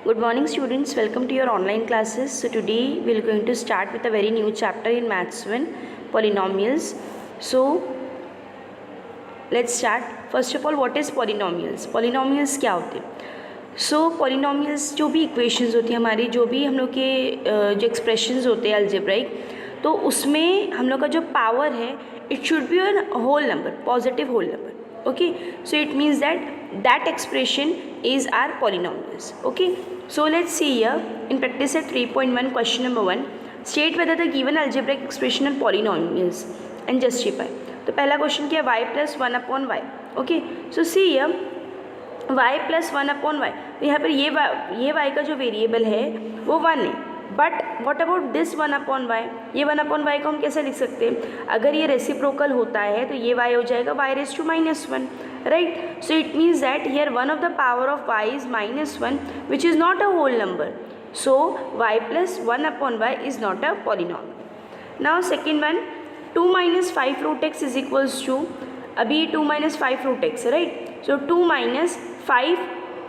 Good morning students, welcome to your online classes. So today we are going to start with a very new chapter in Maths 1, polynomials. So let's start. First of all, what is polynomials? Polynomials क्या होते हैं? So polynomials जो भी equations होती हैं हमारी, जो भी हम लोग के जो expressions होते हैं algebraic, तो उसमें हम लोग का जो power है it should be a whole number, positive whole number. Okay, so it means that expression is our polynomials. Okay, so let's see here in practice at 3.1 question number 1, state whether the given algebraic expression are polynomials and justify. तो पहला question क्या है, y plus 1/y. Okay, so see here y plus 1/y. तो यहाँ पर ये y का जो वेरिएबल है वो 1 है, but what about this 1/y. ये 1/y को हम कैसे लिख सकते हैं? अगर ये रेसिप्रोकल होता है तो ये y हो जाएगा y raised to -1, right? So it means that here one of the power of y is -1, which is not a whole number. So y plus 1/y is not a polynomial. Now second one, 2 minus 5 root x is equals to, अभी 2 minus 5 root x, right? So 2 minus 5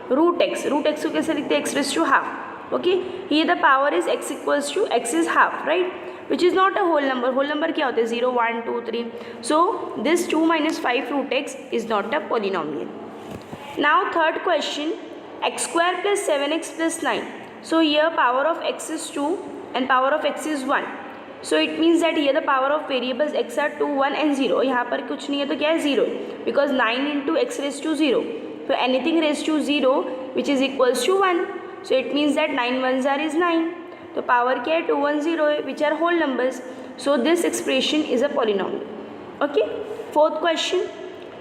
root x को कैसे लिखते हैं? x raised to half. Okay, here the power is x equals to x is half, right? Which is not a whole number. Whole number क्या होते हैं? 0, 1, 2, 3. So this 2 minus 5 root x is not a polynomial. Now third question, x square plus 7x plus 9. So here power of x is 2 and power of x is 1. So it means that here the power of variables x are 2, 1 and 0. यहाँ पर कुछ नहीं है तो क्या है? 0. Because 9 into x raised to 0. So anything raised to 0 which is equals to 1. So it means that 9 ones are is 9. तो power क्या है? 2, 1, 0 है, which are whole numbers. So this expression is a polynomial. Okay. Fourth question,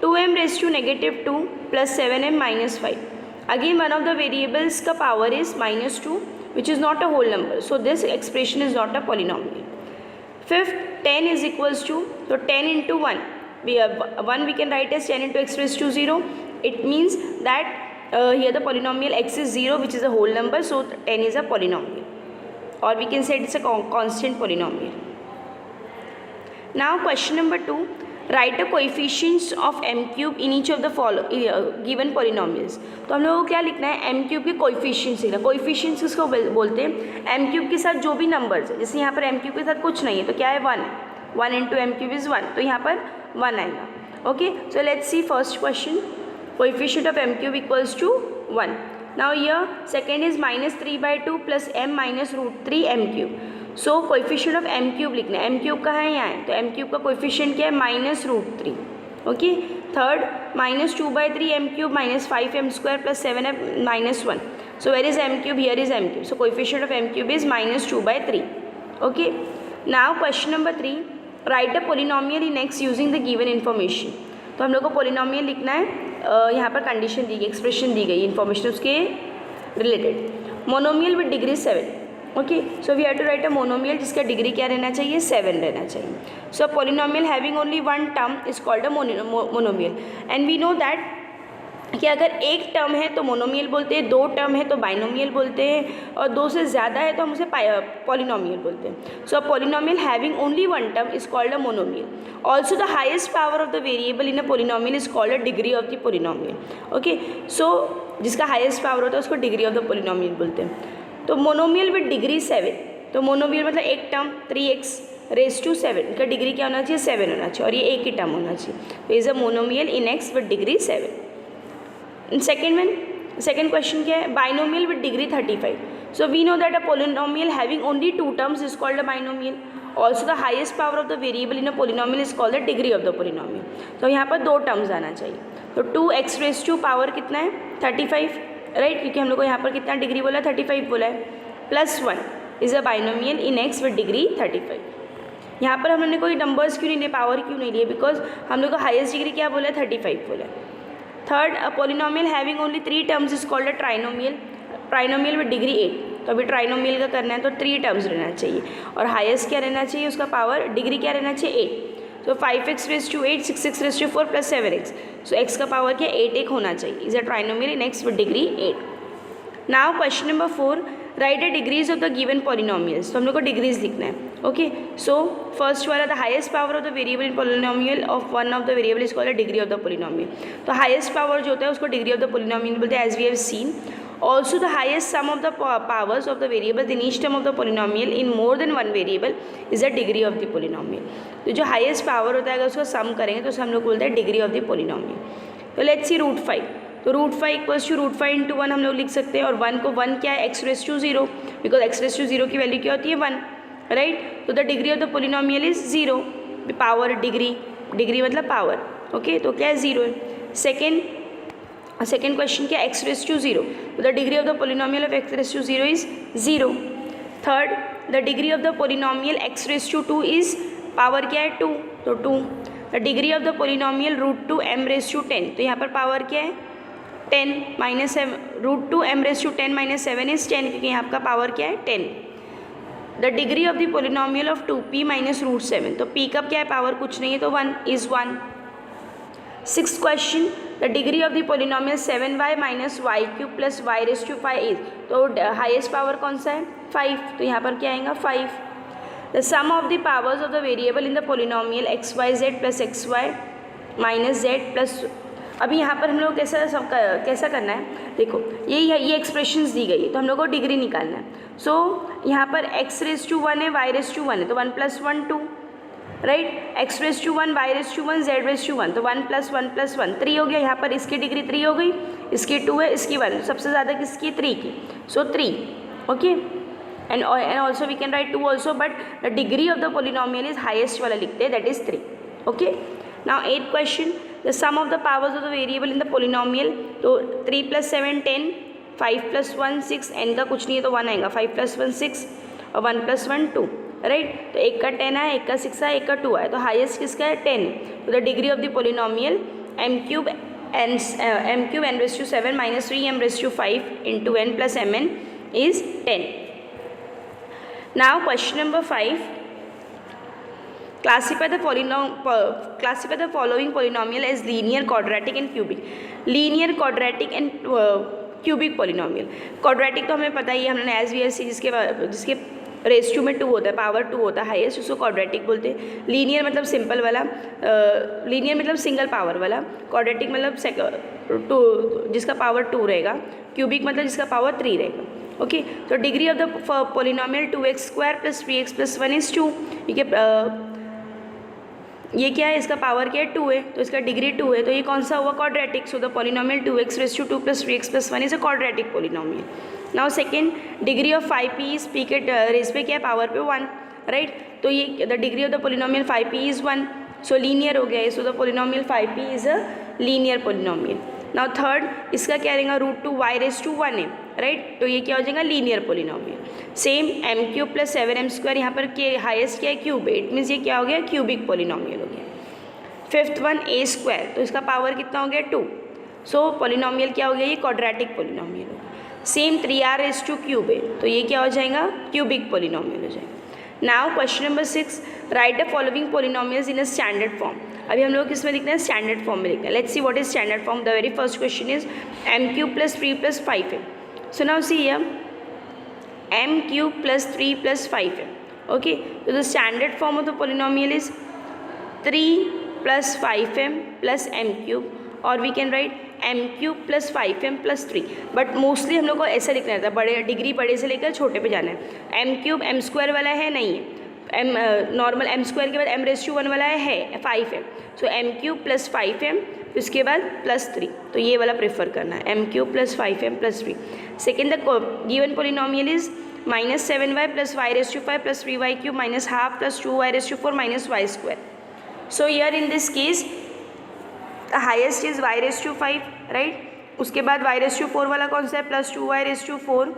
2m raised to -2 plus 7m minus 5. Again one of the variables का power is -2, which is not a whole number. So this expression is not a polynomial. Fifth, 10 is equals to, so 10 into 1. We have 1 we can write as 10 into x raised to 0. It means that here the polynomial x is 0, which is a whole number, so 10 is a polynomial, or we can say it's a constant polynomial. Now question number 2, write the coefficients of m cube in each of the given polynomials. तो हम लोगों को क्या लिखना है? m cube के coefficients लिखना. coefficients किसको बोलते हैं? m cube के साथ जो भी numbers है, जैसे यहाँ पर m cube के साथ कुछ नहीं है तो क्या है? 1 into m cube is 1, तो यहाँ पर 1 आएगा. Okay, so let's see first question. Coefficient of m cube equals to 1. Now here second is -3/2 plus m minus √3 m cube. So coefficient of m cube लिखना है. m cube कहाँ है? यहाँ है, तो m cube का coefficient क्या है? -√3. Okay. Third -2/3 m cube minus 5m square plus 7m minus 1. So where is m cube? Here is m cube. So coefficient of m cube is -2/3. Okay. Now question number 3, write a polynomial in x using the given information. तो हम लोग को polynomial लिखना है. यहाँ पर condition दी गई, expression दी गई, इन्फॉर्मेशन उसके related. Monomial with degree 7. Okay, so we have to write a monomial जिसका डिग्री क्या रहना चाहिए? 7 रहना चाहिए. So polynomial having only one term is called a monomial. And we know that कि अगर एक टर्म है तो मोनोमियल बोलते हैं, 2 टर्म है तो बाइनोमियल बोलते हैं, और 2 से ज़्यादा है तो हम उसे पॉलिनोमियल बोलते हैं. So a polynomial having only one term is called a monomial. Also the highest power of the variable in a polynomial is called a degree of the polynomial. Okay, so जिसका highest power होता है उसको degree of the polynomial बोलते हैं. तो monomial with degree 7, तो monomial मतलब एक टर्म 3x raised to 7 का डिग्री क्या होना चाहिए? 7 होना चाहिए, और ये एक ही टर्म होना चाहिए. तो is a monomial in x with degree 7. Second question क्या है? Binomial with degree 35. So we know that a polynomial having only 2 terms is called a binomial. Also the highest power of the variable in a polynomial is called the degree of the polynomial. तो यहाँ पर 2 terms आना चाहिए. तो 2x raise to power कितना है? 35, right? क्योंकि हम लोग को यहाँ पर कितना डिग्री बोला है? 35 बोला है. Plus 1 is a binomial in x with degree 35. यहाँ पर हमने कोई नंबर्स क्यों नहीं लिए, पावर क्यों नहीं लिए? बिकॉज हम लोग को हाइएस्ट डिग्री क्या बोला है? 35 बोला है. Third, a polynomial having only 3 terms is called a trinomial. Trinomial with degree 8. तो अभी ट्राइनोमियल का करना है तो 3 टर्म्स रहना चाहिए, और हाईएस्ट क्या रहना चाहिए? उसका पावर डिग्री क्या रहना चाहिए? 8. So 5x raise to 8, 6x raise to 4 प्लस 7x. सो x का पावर क्या? 8 होना चाहिए. Is a trinomial in x with degree 8. Now question number 4, write the degrees of the given polynomials. तो हम लोग को डिग्रीज लिखना है. ओके, सो फर्स्ट वाला, the highest power of the variable in polynomial of one of the variable is called the degree of the polynomial. तो highest power जो होता है उसको डिग्री ऑफ द पॉलिनोमियल बोलते हैं, as we have seen. Also the highest sum of the powers of the variable in each term of the polynomial in more than one variable is the degree of the polynomial. तो जो highest power होता है अगर उसको सम करेंगे तो उसे हम लोग बोलते हैं डिग्री ऑफ द पोलिनोमियल। तो लेट्स सी रूट 5, तो root 5 equals to root 5 into 1 हम लोग लिख सकते हैं, और 1 को 1 क्या है x raise to 0, because x raise to 0 की वैल्यू क्या होती है 1, राइट। तो the degree of the polynomial is 0, power degree, degree मतलब पावर, ओके, तो क्या है 0 है। सेकेंड क्वेश्चन क्या एक्स रेस टू 0, तो the degree of the polynomial of x raise to 0 is 0। Third, the degree of the polynomial x raise to 2 is power क्या है 2, तो 2। The degree of the polynomial root 2 m raise to 10, तो यहाँ पर power क्या है 10 minus root 2 m raise to 10 minus 7 is 10, क्योंकि यहाँ का पावर क्या है 10। The degree of the polynomial of 2p minus root 7, तो p का क्या है पावर कुछ नहीं है तो 1 is 1। Sixth question, the degree of the polynomial 7y minus y cube plus y raise to 5 is, तो हाइएस्ट पावर कौन सा है 5, तो यहाँ पर क्या आएगा 5। The sum of the powers of the variable in the polynomial x y z plus x y minus z plus, अभी यहाँ पर हम लोग कैसा करना है, देखो ये एक्सप्रेशंस दी गई है तो हम लोग को डिग्री निकालना है। सो यहाँ पर x रेस टू 1 है, y रेस टू 1 है, तो 1 plus 1 2, right. x raise to 1, y raise to 1, z raise to 1, तो 1 प्लस 1 प्लस 1 3 हो गया। यहाँ पर इसकी डिग्री 3 हो गई, इसकी 2 है, इसकी 1, सबसे ज़्यादा किसकी 3 की, so 3, okay. And also we can write 2 also, but the degree of the polynomial is highest वाला लिखते हैं, that is 3, okay. Now 8th question, the sum of the powers of the variable in the polynomial, तो 3 plus 7 10, 5 plus 1 6, n का कुछ नहीं है तो 1 आएगा, 5 प्लस 1 6 और 1 प्लस 1 2, राइट। तो एक का 10 है, एक का 6 है, एक का 2 है, तो हाईएस्ट किसका है 10। तो the degree of the polynomial m cube n raise to 7 minus 3m raise to 5 into n plus mn is 10। Now question number 5, classify the following polynomial as linear, quadratic and cubic. Linear, quadratic and cubic polynomial. Quadratic तो हमें पता ही है, हमने as V S C जिसके raise to में 2 होता है, power 2 होता है हाईएस्ट, उसको क्वाड्रेटिक बोलते हैं। लीनियर मतलब सिंपल वाला, लीनियर मतलब सिंगल पावर वाला, क्वाड्रेटिक मतलब 2 जिसका पावर 2 रहेगा, क्यूबिक मतलब जिसका पावर 3 रहेगा, ओके। तो degree of the polynomial 2x square plus 3x plus 1 is 2, ठीक है। ये क्या है, इसका पावर क्या है 2 है, तो इसका डिग्री 2 है, तो ये कौन सा हुआ quadratic. So the polynomial 2x raise to 2 plus 3x plus 1 is a quadratic polynomial. Now second, degree of 5p is p के रेस पे क्या है पावर पे 1, राइट। तो ये the degree of the polynomial 5p is 1, so linear हो गया है। So the polynomial 5p is a linear polynomial. Now third, इसका क्या रहेगा रूट 2 y रेस टू 1 है, राइट, तो ये क्या हो जाएगा linear polynomial. Same m cube plus 7m square, यहाँ पर के हाईएस्ट क्या है क्यूब है, इट मीन्स ये क्या हो गया क्यूबिक पोलिनोमियल हो गया। फिफ्थ वन a स्क्वायर, तो इसका पावर कितना हो गया 2, सो पोलिनोमियल क्या हो गया ये क्वाड्रेटिक पोलिनोमियल हो गया। Same 3r race to cube है, तो ये क्या हो जाएगा क्यूबिक पोलिनोमियल हो जाएगा। Now question number 6, right the following polynomials in a standard form. अभी हम लोग किस में लिखना है, स्टैंडर्ड फॉर्म में लिखना है। Let's see what is standard form. The very first question is m cube plus 3 plus 5 है। So now see here m cube plus 3 plus 5 है, ओके। तो the standard form of the polynomial is 3 plus 5m plus m cube, और we can write m cube plus 5m plus 3, but mostly हम लोग को ऐसा लिखना रहता है, बड़े डिग्री बड़े से लेकर छोटे पे जाना है। m क्यूब m स्क्वायर वाला है नहीं है, m नॉर्मल m स्क्वायर के बाद m रेस टू 1 वाला है 5 है, सो m क्यूब प्लस 5m उसके बाद प्लस 3, तो ये वाला प्रेफर करना है m cube plus 5m plus 3। Second, the given polynomial is minus 7y plus y raise to 5 plus 3y cube minus half plus 2y raise to 4 minus y square. So here in this case the highest is y raise to 5, right. उसके बाद y raise to 4 वाला कौन सा है plus 2y raise to 4,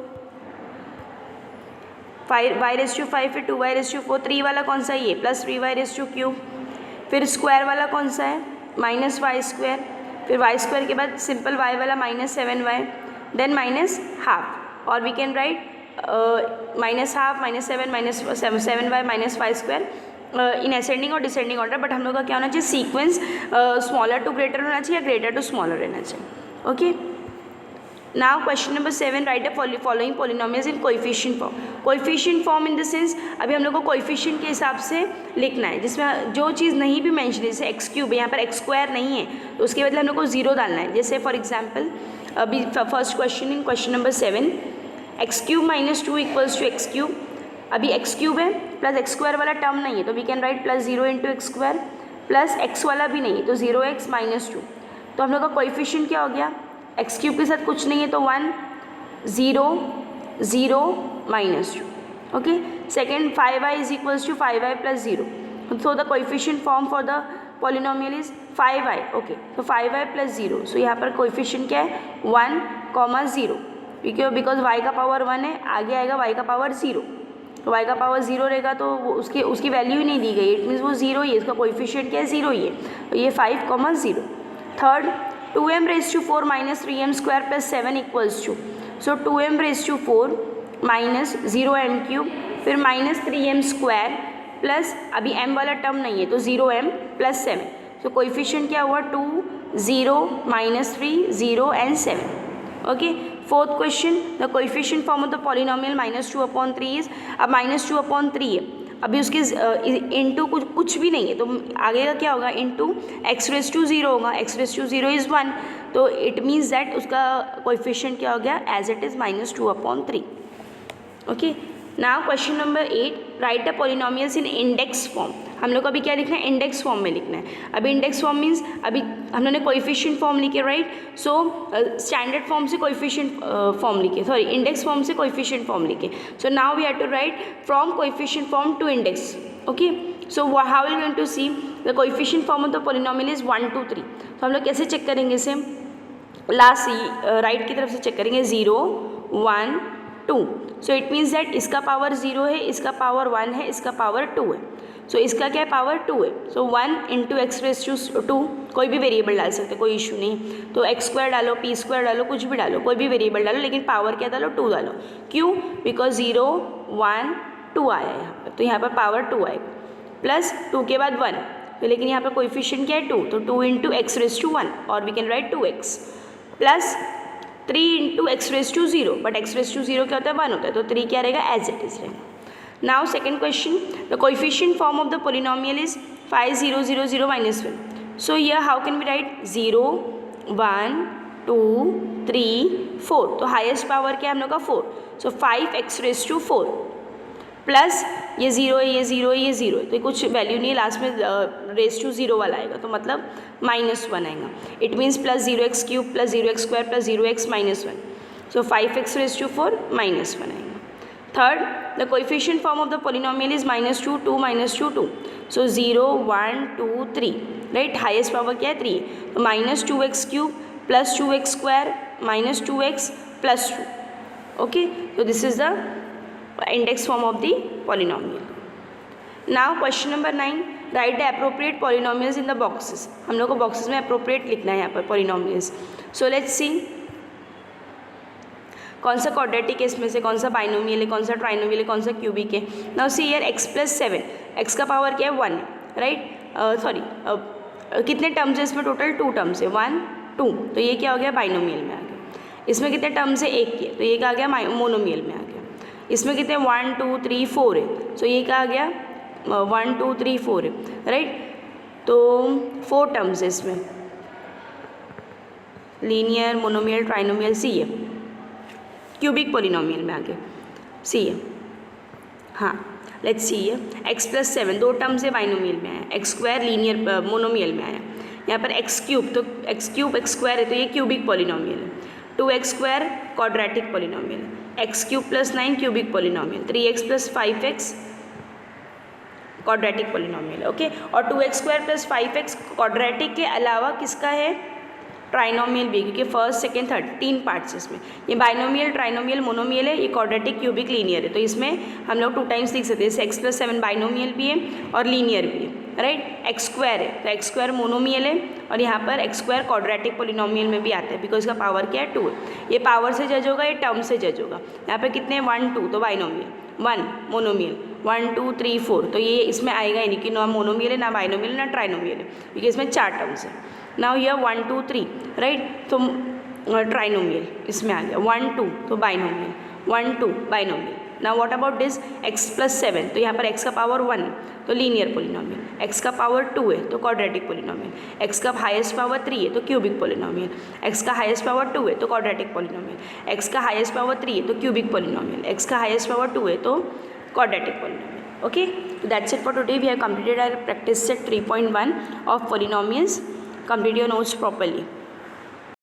y raise to 5 फिर 2y raise to 4, 3 वाला कौन सा है ये plus 3y raise to cube, फिर स्क्वायर वाला कौन सा है माइनस y स्क्वायर, फिर y स्क्वायर के बाद सिंपल y वाला minus 7y, then minus half, और we can write minus half minus 7 minus 7y minus y square in ascending और डिसेंडिंग ऑर्डर। बट हम लोग का क्या होना चाहिए सीक्वेंस, स्मॉलर टू ग्रेटर होना चाहिए या ग्रेटर टू स्मॉलर रहना चाहिए, okay. Now question number 7, right the following polynomials in coefficient form. Coefficient form in the sense अभी हम लोग को कोएफिशिएंट के हिसाब से लिखना है, जिसमें जो चीज़ नहीं भी मेंशन, जैसे एक्स क्यूब है यहाँ पर एक्स स्क्वायर नहीं है तो उसके बदले हम लोग को 0 डालना है। जैसे फॉर एग्जांपल अभी first question in question number 7, x cube minus 2 equals to x cube. अभी एक्स क्यूब है प्लस एक्स स्क्वायर वाला टर्म नहीं है तो we can write plus 0 into x square, plus x वाला भी नहीं है तो 0x माइनस 2। तो हम लोग का कोएफिशिएंट क्या हो गया, एक्स क्यूब के साथ कुछ नहीं है तो 1 0 0 minus 2। Okay, second 5y is equals to 5y plus 0, so the coefficient form for the polynomial is 5y। Okay, तो 5y प्लस 0, सो यहाँ पर कोएफिशिएंट क्या है 1,0, बिकॉज y का पावर 1 है, आगे आएगा y का पावर 0, तो y का पावर 0 रहेगा तो वो उसकी वैल्यू ही नहीं दी गई, इट मीन्स वो 0 ही है, इसका कोएफिशिएंट क्या है 0 ही है, तो ये 5,0। Third 2m raise to 4 minus 3m square plus 7 equals to, so 2m raise to 4 minus 0m cube, फिर माइनस 3m स्क्वायर प्लस अभी m वाला टर्म नहीं है तो 0m प्लस 7, सो कोएफिशिएंट क्या हुआ 2 0 minus 3 0 and 7। Okay, fourth question, the coefficient form of the polynomial -2/3 is, अब -2/3 है, अभी उसके इंटू कुछ भी नहीं है तो आगे का क्या होगा इंटू x रेज टू 0 होगा, x रेज टू 0 इज़ 1, तो इट मीन्स दैट उसका कोएफिशिएंट क्या हो गया as it is -2/3। Okay, now question number 8, right the polynomials in index form. हम लोग को अभी क्या लिखना है इंडेक्स फॉर्म में लिखना है। अभी इंडेक्स फॉर्म मीन्स अभी हम लोगों ने कोएफिशिएंट फॉर्म लिखे, राइट, सो स्टैंडर्ड फॉर्म से कोएफिशिएंट फॉर्म लिखे, सॉरी इंडेक्स फॉर्म से कोएफिशिएंट फॉर्म लिखे, so now we have to write from coefficient form to index. Okay, so how we going to see the coefficient form of the polynomial is 1 2 3। तो हम लोग कैसे check करेंगे इसे, last right की तरफ से चेक करेंगे 0 1 2, सो इट मीन्स दैट इसका पावर 0 है, इसका पावर 1 है, इसका पावर 2 है, सो इसका क्या पावर 2 है, सो 1 इंटू एक्स रेज टू 2, कोई भी वेरिएबल डाल सकते, कोई इशू नहीं, तो एक्स स्क्वायर डालो पी स्क्वायर डालो कुछ भी डालो, कोई भी वेरिएबल डालो, लेकिन पावर क्या डालो 2 डालो, क्यों, बिकॉज 0 1 2 आया है यहाँ पर, तो यहाँ पर पावर 2 आएगा, प्लस 2 के बाद 1, तो लेकिन यहाँ पर कोएफिशिएंट क्या है 2, तो 2 इंटू एक्स रेज टू 1, और we can write 2x, plus 3 into x raise to 0, but x raise to 0 क्या होता है 1 होता है, तो 3 क्या रहेगा एज इट इज रहेगा। Now second question, the coefficient form of the polynomial is 5 0 0 0 minus 1. So here how can we write 0 1 2 3 4, तो हाईएस्ट पावर क्या है हम लोग का 4, सो 5x रेज टू 4 प्लस ये 0 है ये 0 है ये 0 है, तो कुछ वैल्यू नहीं है, लास्ट में रेज टू 0 वाला आएगा, तो मतलब -1 आएगा, it means plus 0x cube plus 0x square plus 0x minus 1, so 5x raise to 4 -1 आएगा। Third, the coefficient form of the polynomial is -2 2 -2 2, so 0 1 2 3, right, highest power क्या है 3, तो -2x cube plus 2x square minus 2x plus 2। Okay, so this is the index form of the polynomial. Now question number 9, write the appropriate polynomials in the boxes. हम लोग को boxes में appropriate लिखना है यहाँ पर polynomials. So let's see कौन सा क्वाड्रेटिक है इसमें से, कौन सा बाइनोमियल है, कौन सा ट्राइनोमियल है, कौन सा क्यूबिक है। Now see here x plus 7, x का पावर क्या है 1 है, राइट, सॉरी कितने टर्म्स है इसमें टोटल 2 टर्म्स है 1 2, तो ये क्या हो गया बाइनोमियल में आ गया। इसमें कितने टर्म्स है 1 के, तो ये क्या आ गया मोनोमियल में आ गया। इसमें कितने 1 2 3 4 है, सो ये क्या आ गया 1 2 3 4 है, राइट, तो 4 टर्म्स है इसमें, लीनियर मोनोमियल ट्राइनोमियल, सी है क्यूबिक पॉलिनोमियल में आगे सी है। हाँ, लेट्स सी है x प्लस 7 2 टर्म से बाइनोमियल में आया, x स्क्वायर लीनियर मोनोमियल में आया, यहाँ पर x क्यूब, तो x क्यूब x स्क्वायर है तो ये क्यूबिक पॉलिनोमियल है, 2x स्क्वायर क्वाड्रेटिक पॉलिनोमियल है, x cube plus 9 cubic polynomial, 3x plus 5x quadratic polynomial, okay, और 2x square plus 5x quadratic के अलावा किसका है ट्राइनोमियल भी, क्योंकि फर्स्ट सेकेंड थर्ड 3 पार्ट्स इसमें, ये बाइनोमियल ट्राइनोमियल मोनोमियल है, ये क्वाड्रेटिक क्यूबिक लीनियर है, तो इसमें हम लोग 2 टाइम्स लिख सकते हैं, जैसे x प्लस 7 बाइनोमियल भी है और लीनियर भी है, राइट, x स्क्वायर है तो x स्क्वायर मोनोमियल है, और यहाँ पर x स्क्वायर क्वाड्रेटिक पॉलिनोमियल में भी आता है, बिकॉज इसका पावर क्या है 2 है, ये पावर से जज होगा, ये टर्म से जज होगा। यहाँ पर कितने 1 2 तो बाइनोमियल, 1 मोनोमियल 1 2 3 4, तो ये इसमें आएगा ही नहीं कि ना मोनोमियल है ना बाइनोमियल ना ट्राइनोमियल है, क्योंकि इसमें 4 टर्म्स है। नाउ ये 1 2 3, राइट, तो ट्राइनोमियल इसमें आ गया, 1 2 तो binomial 1 2 binomial, now what about this x plus 7, तो यहाँ पर x का पावर 1 तो लीनियर पोलिनोमियल, x का पावर 2 है तो क्वाड्रेटिक पोलिनोमियल, x का हाईएस्ट पावर 3 है तो क्यूबिक पोलिनोमियल, x का हाईएस्ट पावर 2 है तो क्वाड्रेटिक पोलिनोमियल, x का हाईएस्ट पावर 3 है तो क्यूबिक पोलिनोमियल, x का हाईएस्ट पावर 2 है तो quadratic polynomial. Okay, so that's it for today. We have completed our practice set 3.1 of polynomials. Complete your notes properly.